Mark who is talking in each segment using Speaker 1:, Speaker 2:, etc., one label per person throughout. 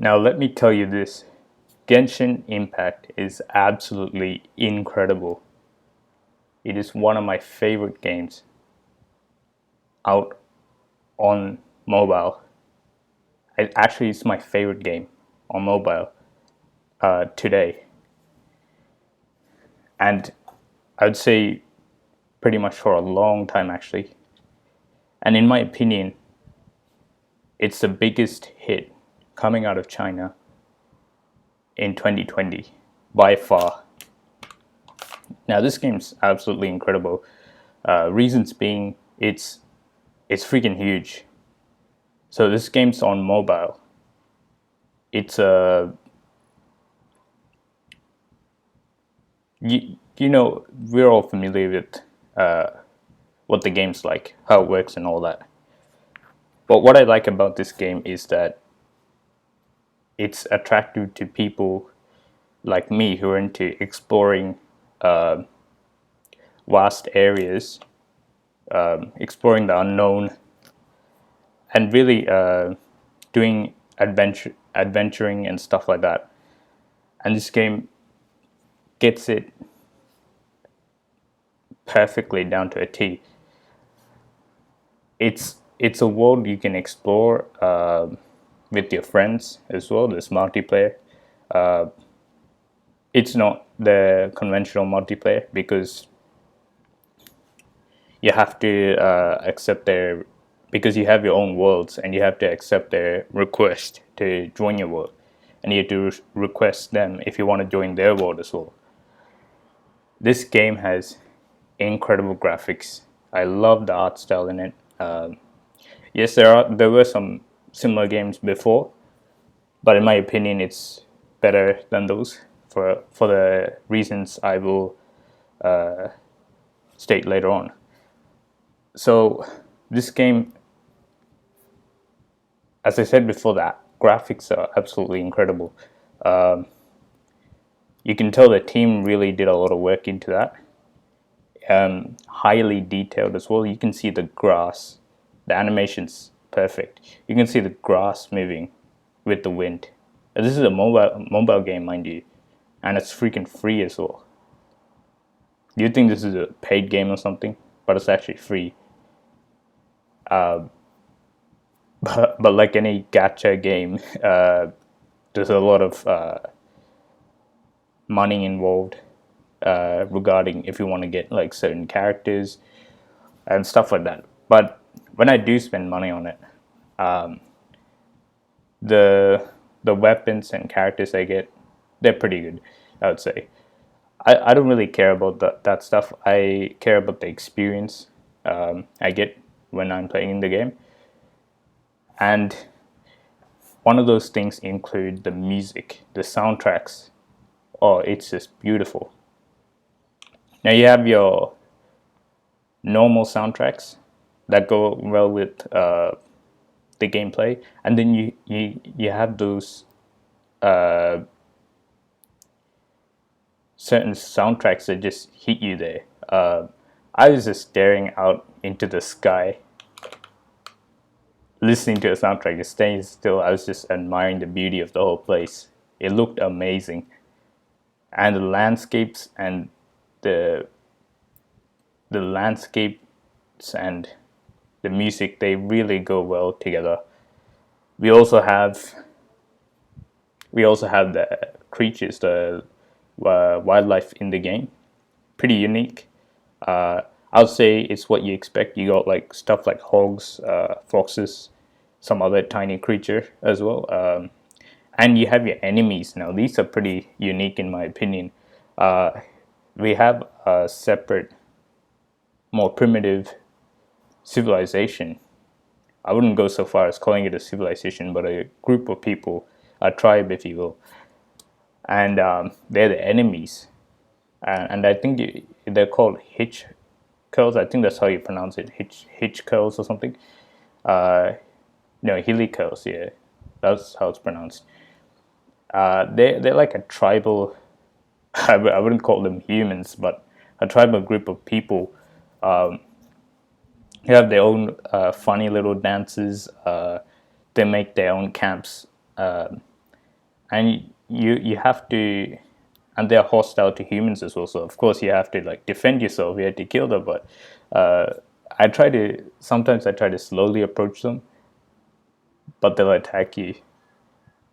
Speaker 1: Now, let me tell you this: Genshin Impact is absolutely incredible. It is one of my favorite games out on mobile. Actually, it's my favorite game on mobile today. And I'd say pretty much for a long time, actually. And in my opinion, it's the biggest hit coming out of China in 2020 by far. Now, this game's absolutely incredible. Reasons being, it's freaking huge. So this game's on mobile. It's a we're all familiar with what the game's like, how it works, and all that. But what I like about this game is that it's attractive to people like me who are into exploring uh, vast areas, exploring the unknown, and really doing adventuring and stuff like that. And this game gets it perfectly down to a T. It's a world you can explore with your friends as well. There's multiplayer. It's not the conventional multiplayer because you have to accept their because you have your own worlds and you have to accept their request to join your world, and you have to request them if you want to join their world as well. This game has incredible graphics. I love the art style in it. Yes, there were some similar games before, but in my opinion, it's better than those for the reasons I will state later on. So this game, as I said before, that graphics are absolutely incredible. You can tell the team really did a lot of work into that. Highly detailed as well. You can see the grass, the animation's perfect. You can see the grass moving with the wind. This is a mobile game, mind you, and it's freaking free as well. You think this is a paid game or something, but it's actually free. But like any gacha game, there's a lot of money involved regarding if you want to get like certain characters and stuff like that. But when I do spend money on it, the the weapons and characters I get, they're pretty good, I would say. I don't really care about that stuff. I care about the experience I get when I'm playing the game. And one of those things include the music, the soundtracks. Oh, it's just beautiful. Now you have your normal soundtracks that go well with the gameplay, and then you have those uh, certain soundtracks that just hit you there. I was just staring out into the sky, listening to a soundtrack, just staying still. I was just admiring the beauty of the whole place. It looked amazing, and the landscapes and the the landscapes and the music, they really go well together. We also have the creatures, the wildlife in the game, pretty unique. I would say it's what you expect. You got like stuff like hogs, foxes, some other tiny creature as well, and you have your enemies. Now these are pretty unique in my opinion. We have a separate, more primitive civilization. I wouldn't go so far as calling it a civilization, but a group of people, a tribe, if you will, and they're the enemies. And I think they're called hitch curls. I think that's how you pronounce it, hitch curls or something. No, hilly curls. Yeah, that's how it's pronounced. They're like a tribal. I wouldn't call them humans, but a tribal group of people. They have their own funny little dances. They make their own camps. and you have to, and they're hostile to humans as well. So of course you have to like defend yourself. You have to kill them, but sometimes I try to slowly approach them, but they'll attack you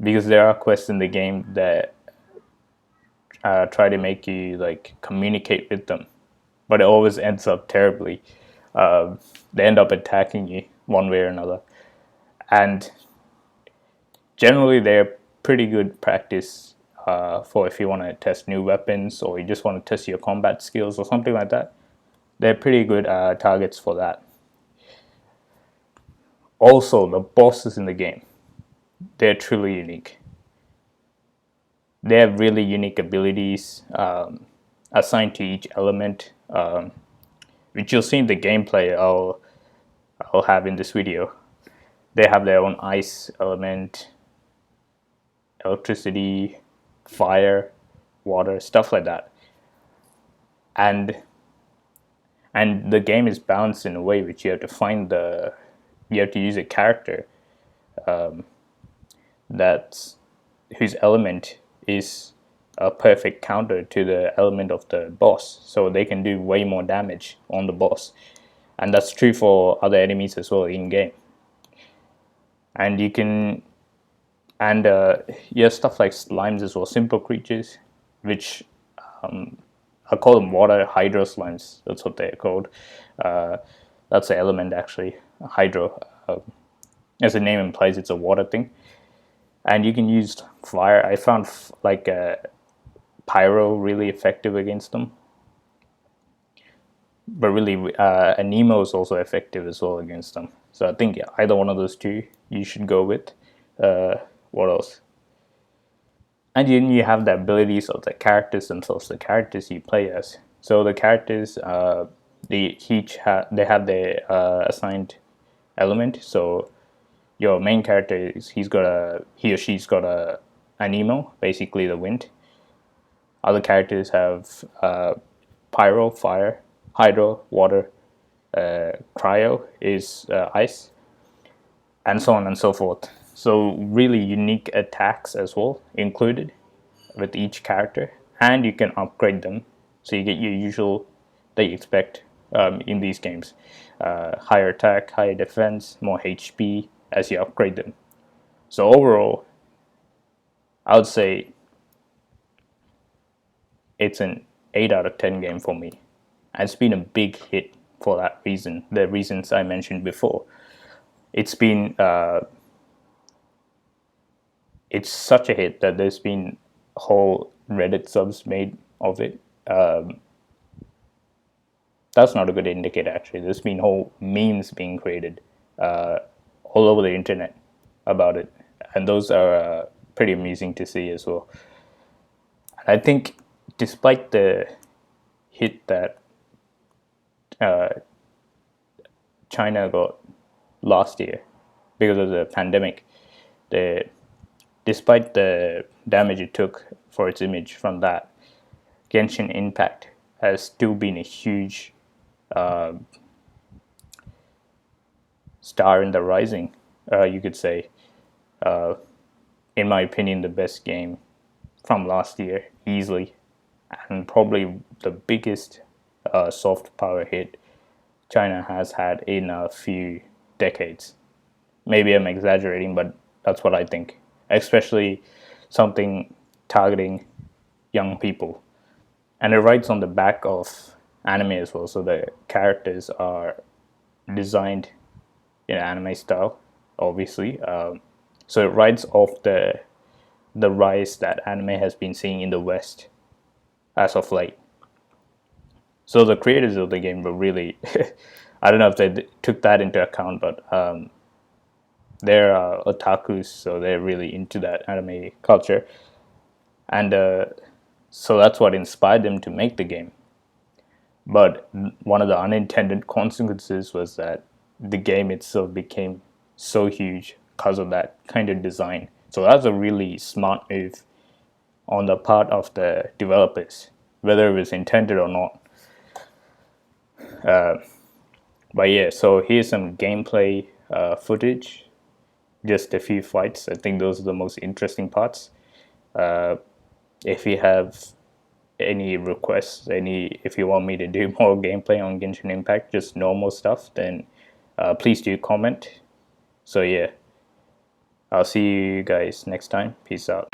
Speaker 1: because there are quests in the game that try to make you like communicate with them, but it always ends up terribly. They end up attacking you one way or another, and generally they're pretty good practice for if you want to test new weapons or you just want to test your combat skills or something like that. They're pretty good targets for that. Also, the bosses in the game, they're truly unique. They have really unique abilities assigned to each element, which you'll see in the gameplay I'll have in this video. They have their own ice element, electricity, fire, water, stuff like that. And the game is balanced in a way which you have to you have to use a character that's whose element is a perfect counter to the element of the boss, so they can do way more damage on the boss, and that's true for other enemies as well in game. And you can yeah, stuff like slimes as well, simple creatures, which I call them water hydro slimes. That's what they're called. That's the element actually, hydro. As the name implies, it's a water thing, and you can use fire. I found like pyro really effective against them, but really Anemo is also effective as well against them. So I think yeah, either one of those two you should go with. What else? And then you have the abilities of the characters themselves, the characters you play as. So the characters, they have their assigned element. So your main character is he or she's got a Anemo, basically the wind. Other characters have pyro, fire, hydro, water, cryo is ice, and so on and so forth. So really unique attacks as well included with each character, and you can upgrade them. So you get your usual that you expect in these games: higher attack, higher defense, more HP as you upgrade them. So overall, I would say it's an 8 out of 10 game for me. And it's been a big hit for that reason, the reasons I mentioned before. It's been it's such a hit that there's been whole Reddit subs made of it. That's not a good indicator actually. There's been whole memes being created all over the internet about it, and those are pretty amusing to see as well. And I think despite the hit that China got last year because of the pandemic, despite the damage it took for its image from that, Genshin Impact has still been a huge star in the rising, you could say. In my opinion, the best game from last year, easily, and probably the biggest soft power hit China has had in a few decades. Maybe I'm exaggerating, but that's what I think. Especially something targeting young people. And it rides on the back of anime as well. So the characters are designed in anime style, obviously. So it rides off the rise that anime has been seeing in the West as of late. So the creators of the game were really, I don't know if they took that into account, but they're otakus, so they're really into that anime culture. And so that's what inspired them to make the game. But one of the unintended consequences was that the game itself became so huge because of that kind of design. So that's a really smart move on the part of the developers, whether it was intended or not. But yeah, so here's some gameplay footage, just a few fights. I think those are the most interesting parts. If you have any requests, if you want me to do more gameplay on Genshin Impact, just normal stuff, then please do comment. So yeah, I'll see you guys next time. Peace out.